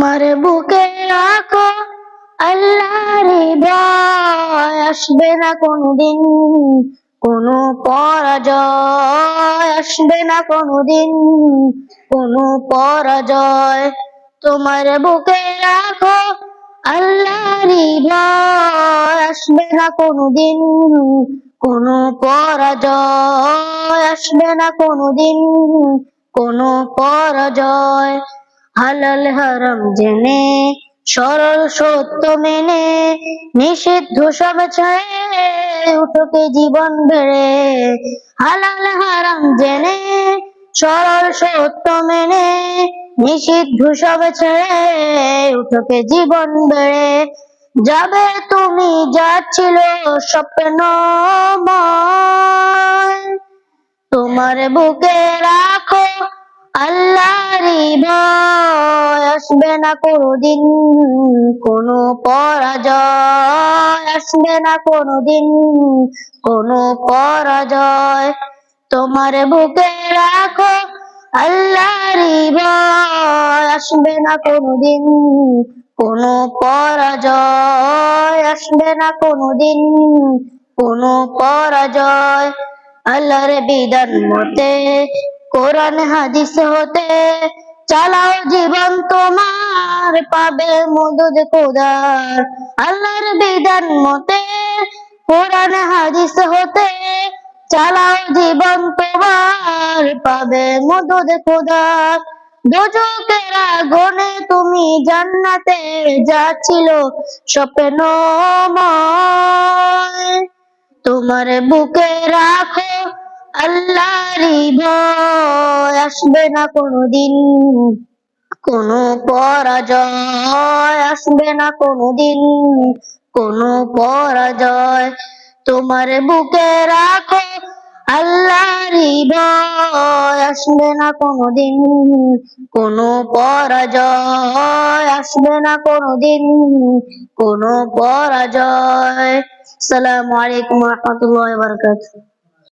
তোমার বুকে রাখো আল্লাহর ভয়, আসবে না কোনদিন কোনো পরাজয়, আসবে না কোনদিন কোনো পরাজয়। তোমার বুকে রাখো আল্লাহর ভয়, আসবে না কোনদিন কোনো পরাজয়, আসবে না কোনদিন কোনো পরাজয়। হালাল হারাম জেনে সরল সত্য মেনে নিষিদ্ধ সব ছেড়ে উঠোকে জীবন বেড়ে। হালাল হারাম জেনে সরল সত্য মেনে নিষিদ্ধ সব ছেড়ে উঠোকে জীবন বেড়ে। যাবে তুমি যাচ্ছিল স্বপ্নময়, তোমার বুকে রাখো আল্লাহর ভয়, আসবে না কোনদিন কোনো পরাজয়, আসবে না কোনদিন কোনো পরাজয়। তোমার বুকে রাখো আল্লাহর ভয়, আসবে না কোনদিন কোনো পরাজয়, আসবে না কোনদিন কোনো পরাজয়। আল্লাহর বিধান মতে কোরআন হাদিস হতে চালাও জীবন তোমার, পাবে মদদ খোদার। আল্লাহর বিধান মতে কোরআন হাদিস হতে চালাও জীবন তোমার, পাবে মদদ খোদার। দোজখের আগুনে তুমি জান্নাতে যাচ্ছিল স্বপ্নময়, তোমার বুকে রাখো আল্লাহর ভয়, আসবে না কোনদিন কোনো পরাজয়, আসবে না কোনদিন কোনো পরাজয়। তোমার বুকে রাখো আল্লাহর ভয়, আসবে না কোনদিন কোনো পরাজয়, আসবে না কোনদিন কোনো পরাজয়। আসসালামু আলাইকুম ওয়া রাহমাতুল্লাহি ওয়া বারাকাতুহু।